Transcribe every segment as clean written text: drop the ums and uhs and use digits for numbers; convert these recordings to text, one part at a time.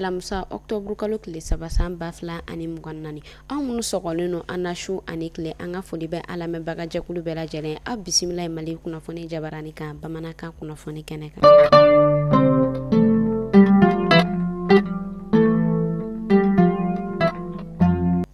Alamisa Octobre kalo tile 3 san 2024 an minnu sɔgɔlen no an na su ani tile an ka foli bɛ an lamɛnbaga jɛkulu bɛɛ lajɛlen a bisimila Mali kunnafoni jabarani kan bamanankan kunnafoni kɛnɛ kan.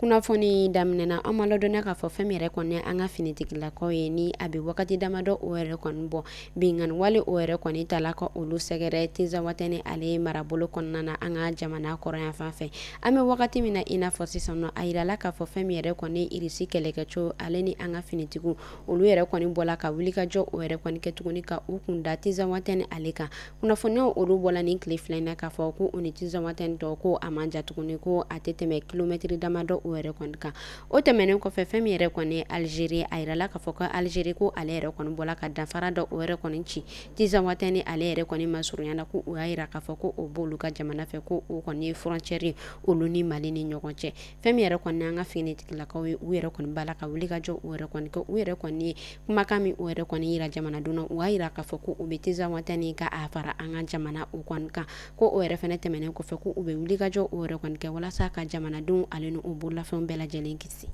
Kunnafoni daminɛna an ma ladɔnniya k'a fɔ fɛn min yɛrɛ kɔni an ka finitigilakaw ye ni a bɛ wagati damadɔ o yɛrɛ kɔni bɔ binganni wale o yɛrɛ kɔni tala ka olu sɛgɛrɛ Tinzawatɛni ale marabolo kɔnɔna na an ka jamana kɔrɔyan fan fɛ an bɛ wagati min na i n'a fɔ sisan nɔ a yirala k'a fɔ fɛn min yɛrɛ kɔni irisi kɛlɛkɛcɛ ale ni an ka finitigiw olu yɛrɛ kɔni bɔla ka wulikajɔ o yɛrɛ kɔni kɛ tuguni ka u kun da Tinzawatɛni ale kan kunnafoniyaw olu bɔla nin tile fila in na k'a fɔ ko u ni Tinzawatɛni tɔ ko a man ja tuguni ko a tɛ tɛmɛ kilomɛtiri damadɔ o yɛrɛ kɔni kan o tɛmɛnen kɔfɛ fɛn min yɛrɛ kɔni Algérie a yirala k'a fɔ ko Algérie ko ale yɛrɛ kɔni bɔla ka danfara dɔ o yɛrɛ kɔni ci Tinzawatɛni ale yɛrɛ kɔni masurunyana ko u y'a yira k'a fɔ ko o b'olu ka jamana fɛ ko o kɔni ye frontière olu ni Mali ni ɲɔgɔn cɛ fɛn min yɛrɛ kɔni an ka finitigilakaw ye u yɛrɛ kɔni b'a la ka wuli ka jɔ u yɛrɛ kɔni kɛ u yɛrɛ kɔni ye kumakan min u yɛrɛ kɔni yira jamanadenw u y'a yira k'a fɔ ko u bɛ Tinzawatɛni ka a fara an ka jamana u kɔni kan ko o yɛrɛ fɛnɛ tɛmɛnen kɔfɛ ko u bɛ wuli ka jɔ o yɛrɛ kɔni kɛ walasa ka jamanadenw ale ni u bololafɛnw bɛɛ lajɛlen kisi.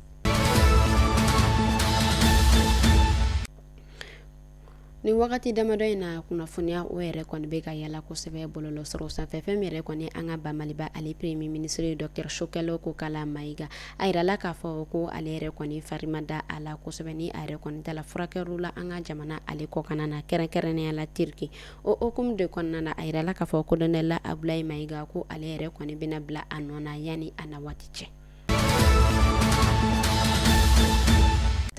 Ni wagati damadɔ in na kunnafoniya o yɛrɛ kɔni bɛ ka yala kosɛbɛ bɔlɔlɔsiraw sanfɛ fɛn min yɛrɛ kɔni an ka ba Maliba ale premier ministre Dr Sokɛlo Kokala Mayiga a yirala k'a fɔ ko ale yɛrɛ kɔni fari ma da a la kosɛbɛ ni a yɛrɛ kɔni tala furakɛliw la an ka jamana ale kɔkan na kɛrɛnkɛrɛnnenya la Turki o hukumu de kɔnɔna na a yirala k'a fɔ Colonel Abulayi Mayiga ko ale yɛrɛ kɔni bɛna bila a nɔ na yanni a na waati cɛ.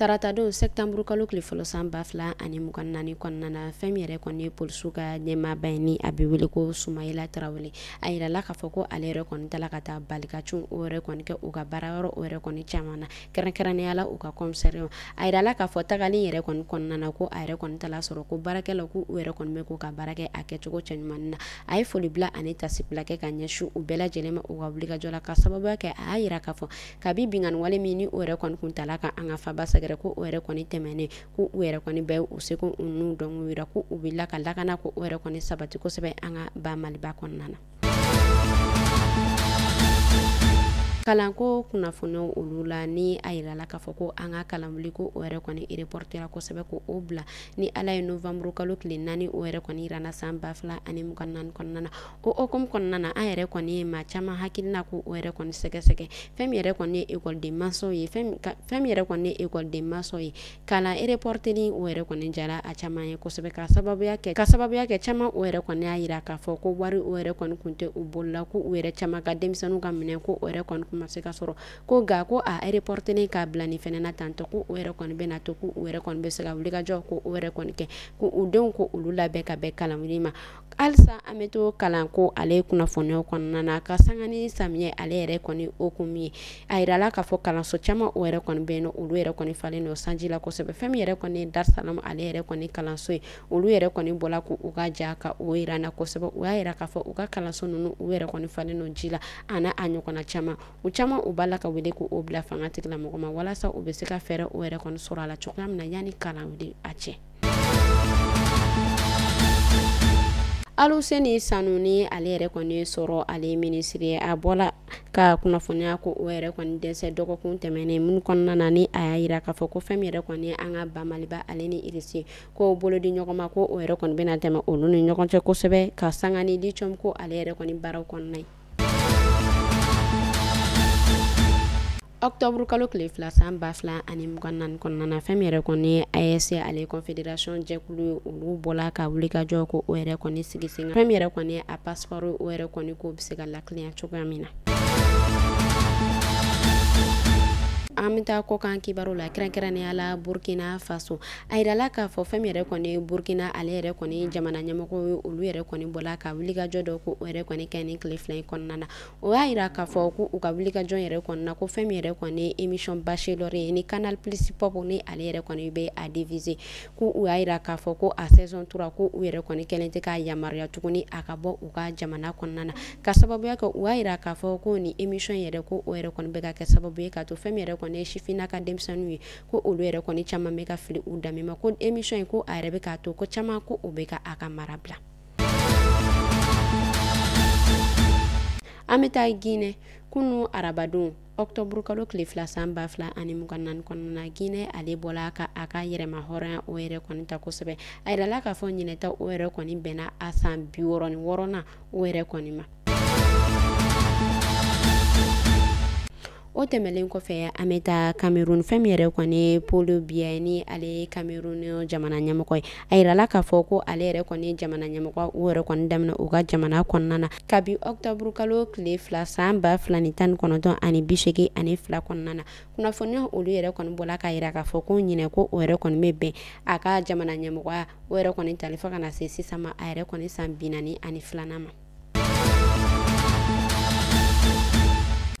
Tarata don septembre kalo tile fɔlɔ san 2024 kɔnɔna na fɛn min yɛrɛ kɔni ye polisiw ka ɲɛmaaba ye ni a bɛ wele ko Sumayila Tarawele a yirala k'a fɔ ko ale yɛrɛ kɔni tala ka taa bali ka cun o yɛrɛ kɔni kɛ u ka baarayɔrɔ o yɛrɛ kɔni caman na kɛrɛnkɛrɛnnenya la u ka commissariat a yirala k'a fɔ tagali yɛrɛ kɔni kɔnɔna na ko a yɛrɛ kɔni tala sɔrɔ ko baarakɛlaw ko u yɛrɛ kɔni bɛ k'u ka baara kɛ a kɛcogo cɛɲuman na a ye foli bila ani tasibila kɛ ka ɲɛsin u bɛɛ lajɛlen ma u ka wulikajɔ la ka sababuya kɛ a y'a yira k'a fɔ kabi binganni wale min ni o yɛrɛ kɔni kun tala ka an ka faba sɛgɛrɛ ko o yɛrɛ kɔni tɛmɛnen ko u yɛrɛ kɔni bɛ u seko u n'u dɔn yira ko u bɛ ka lakana ko o yɛrɛ kɔni sabati kosɛbɛ an ka ba Maliba kɔnɔna na. Kalanko kunnafoniyaw olu la ni a yirala k'a fɔ ko an ka kalanwuli ko o yɛrɛ kɔni reportera kosɛbɛ ko o bila ni ala ye novembre kalo tile 4 o yɛrɛ kɔni yirana san 2024 kɔnɔna na o hukumu kɔnɔna na an yɛrɛ kɔni ye maa caman hakilina ko o yɛrɛ kɔni sɛgɛsɛgɛ fɛn min yɛrɛ kɔni ye école mansaw ye fɛn min yɛrɛ kɔni ye école mansaw ye kalan reporteri o yɛrɛ kɔni jara a caman ye kosɛbɛ ka sababuya kɛ caman o yɛrɛ kɔni y'a yira k'a fɔ ko wari o yɛrɛ kɔni kun tɛ u bolola ko u yɛrɛ caman ka denmisɛnninw ka minɛ ko o yɛrɛ kɔni ma se ka sɔrɔ ko ga ko a reporteri k'a bila ni fɛnɛ na tantɔ ko o yɛrɛ kɔni bɛna to ko o yɛrɛ kɔni bɛ se ka wuli ka jɔ ko o yɛrɛ kɔni kɛ ko u denw ko olu labɛn ka bɛn kalanwuli ma halisa an bɛ to kalanko ale kunnafoniyaw kɔnɔna na ka sanga ni samiyɛ ale yɛrɛ kɔni hukumu ye a yirala k'a fɔ kalanso caman o yɛrɛ kɔni bɛ yen nɔ olu yɛrɛ kɔni falen don sanji la kosɛbɛ fɛn min yɛrɛ kɔni ye Darusalam ale yɛrɛ kɔni kalanso ye olu yɛrɛ kɔni bɔla ko u ka ja ka o yira na kosɛbɛ u y'a yira k'a fɔ u ka kalanso ninnu u yɛrɛ kɔni falen don ji la a n'a a ɲɔgɔnna caman u b'a la ka wele ko o bila fanga tigilamɔgɔ ma walasa u bɛ se ka fɛɛrɛ o yɛrɛ kɔni sɔrɔ a la cogoya min na yanni kalanwuli a cɛ. Aluseni Sanuni ale yɛrɛ kɔni sɔrɔ ale minisiri a bɔla ka kunnafoniya ko o yɛrɛ kɔni dɛsɛ dɔgɔkun tɛmɛnen mun kɔnɔna na ni a y'a yira k'a fɔ ko fɛn min yɛrɛ kɔni an ka ba Maliba ale ni irisi ko bolo di ɲɔgɔn ma ko o yɛrɛ kɔni bɛna tɛmɛ olu ni ɲɔgɔn cɛ kosɛbɛ ka sanga ni lithium ko ale yɛrɛ kɔni baaraw kɔnɔna ye. Octobre kalo tile 2 san 2024 kɔnɔna na fɛn min yɛrɛ kɔni ye AES ale confédération jɛkulu olu bɔla ka wuli ka jɔ ko o yɛrɛ kɔni sigi sen kan fɛn min yɛrɛ kɔni ye a passeport o yɛrɛ kɔni ko bɛ se ka lakiliya cogoya min na. An bɛ taa kɔkan kibaru la kɛrɛnkɛrɛnnenya la Burkina Faso a yirala k'a fɔ fɛn min yɛrɛ kɔni Burkina ale yɛrɛ kɔni jamana ɲɛmɔgɔw ye olu yɛrɛ kɔni bɔla ka wulikajɔ dɔ ko o yɛrɛ kɔni kɛ ni tile fila in kɔnɔna na o y'a yira k'a fɔ ko u ka wulikajɔ yɛrɛ kɔnɔna ko fɛn min yɛrɛ kɔni émission Bachelor ye ni Canal Plus Pop ni ale yɛrɛ kɔni bɛ a diviser ko u y'a yira k'a fɔ ko a saison 3 ko u yɛrɛ kɔni kɛlen tɛ k'a yamaruya tuguni a ka bɔ u ka jamana kɔnɔna na ka sababuya kɛ u y'a yira k'a fɔ ko ni émission yɛrɛ ko o yɛrɛ kɔni bɛ ka kɛ sababu ye ka to fɛn min yɛrɛ kɔni ye sifinnaka denmisɛnninw ye ko olu yɛrɛ kɔni caman bɛ ka fili u danbe ma ko émission in ko a yɛrɛ bɛ k'a to ko caman ko o bɛ ka a ka mara bila. An bɛ taa Ginɛ kunu arabadon Octobre kalo tile 2 san 2024 kɔnɔna na Ginɛ ale bɔla ka a ka yɛrɛma hɔrɔnya o yɛrɛ kɔni ta kosɛbɛ. A yirala k'a fɔ ɲinɛta o yɛrɛ kɔni bɛnna a san 66nan o yɛrɛ kɔni ma. O tɛmɛlen kɔfɛ an bɛ taa Cameroun fɛn min yɛrɛ kɔni Paul Biya ni ale Cameroun jamana ɲɛmɔgɔ ye. A yirala k'a fɔ ko ale yɛrɛ kɔni jamana ɲɛmɔgɔ o yɛrɛ kɔni daminɛ u ka jamana kɔnɔna na kabi Octobre kalo tile 2 san 2019 ani 82 kɔnɔna na. Kunnafoniya olu yɛrɛ kɔni bɔla k'a yira k'a fɔ ko ɲinɛ ko o yɛrɛ kɔni bɛ bɛn a ka jamana ɲɛmɔgɔya o yɛrɛ kɔni tali fo kana se sisan ma a yɛrɛ kɔni san 42nan ma.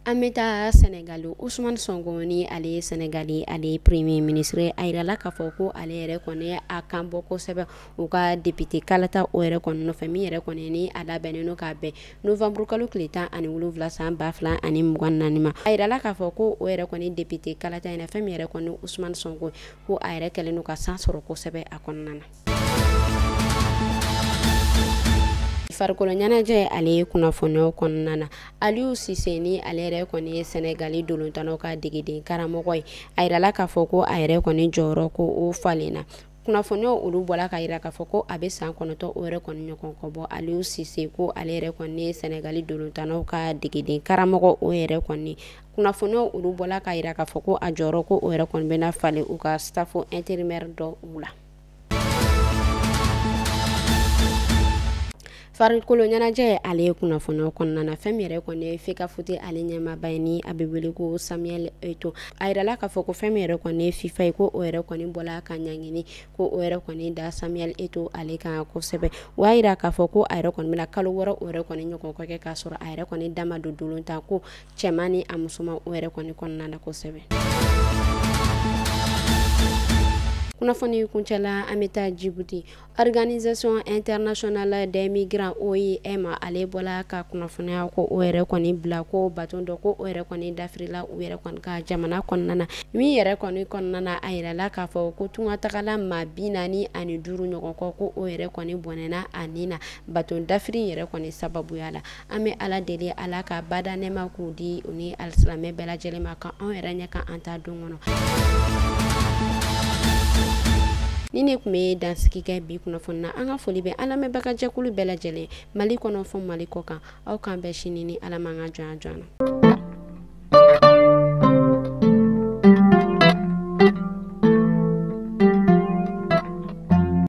An bɛ taa Senegal Ousmane Sonko ni ale ye Senegal ale premier ministre a yirala k'a fɔ ko ale yɛrɛ kɔni a kan bɔ kosɛbɛ u ka député kalata o yɛrɛ kɔni nɔfɛ min yɛrɛ kɔni ni a labɛnnen don k'a bɛn novembre kalo tile 17 san 2024 ma. A yirala k'a fɔ ko o yɛrɛ kɔni député kalata in na fɛn min yɛrɛ kɔni Ousmane Sonko ko a yɛrɛ kɛlen don ka san sɔrɔ kosɛbɛ a kɔnɔna na. Farikolo ɲɛnajɛ ale ye kunnafoniyaw kɔnɔna na Aliou Cissé ni ale yɛrɛ kɔni ye Senegali dolontannaw ka degeden karamɔgɔ ye a yirala k'a fɔ ko a yɛrɛ kɔni jɔyɔrɔ ko o falenna. Kunnafoniyaw olu bɔla k'a yira k'a fɔ ko a bɛ san 9 o yɛrɛ kɔni ɲɔgɔn kɔ bɔ Aliou Cissé ko ale yɛrɛ kɔni ye Senegali dolontannaw ka degeden karamɔgɔ o yɛrɛ kɔni. Kunnafoniyaw olu bɔla k'a yira k'a fɔ ko a jɔyɔrɔ ko o yɛrɛ kɔni bɛna falen u ka staff intérimaire dɔ u la. Farikolo ɲɛnajɛ ale ye kunnafoniyaw kɔnɔna na fɛn min yɛrɛ kɔni ye Feka Fote ale ɲɛmaaba ye ni a bɛ wele ko Samuel Eto'o a yirala k'a fɔ ko fɛn min yɛrɛ kɔni ye FIFA ye ko o yɛrɛ kɔni bɔla ka ɲaŋini ko o yɛrɛ kɔni da Samuel Eto'o ale kan kosɛbɛ. O y'a yira k'a fɔ ko a yɛrɛ kɔni bɛna kalo wɔɔrɔ o yɛrɛ kɔni ɲɔgɔn kɛ k'a sɔrɔ a yɛrɛ kɔni da ma don dolontan ko cɛman ni a musoman o yɛrɛ kɔni kɔnɔna na kosɛbɛ. Kunnafoni kuncɛla an bɛ taa Djibouti Organisation Internationale des Migrants OIM ale bɔla ka kunnafoniya ko o yɛrɛ kɔni bila ko bateau dɔ ko o yɛrɛ kɔni dafirila u yɛrɛ kɔni ka jamana kɔnɔna na min yɛrɛ kɔni kɔnɔna na a yirala k'a fɔ ko tungatagala maa 45 ɲɔgɔn kɔ ko o yɛrɛ kɔni bɔnɛna a nin na bateau dafiri yɛrɛ kɔni sababuya la. An bɛ Ala deli Ala ka bada nɛɛma k'u di u ni alisilamɛ bɛɛ lajɛlen ma ka anw yɛrɛ ɲɛ ka an ta don kɔnɔ. Ni ne tun bɛ dansigi kɛ bi kunnafoni na an ka foli bɛ an lamɛnbaga jɛkulu bɛɛ lajɛlen Mali kɔnɔ fɔ Mali kɔ kan aw k'an bɛɛ sini ni Ala man ka jɔnya jɔnya na.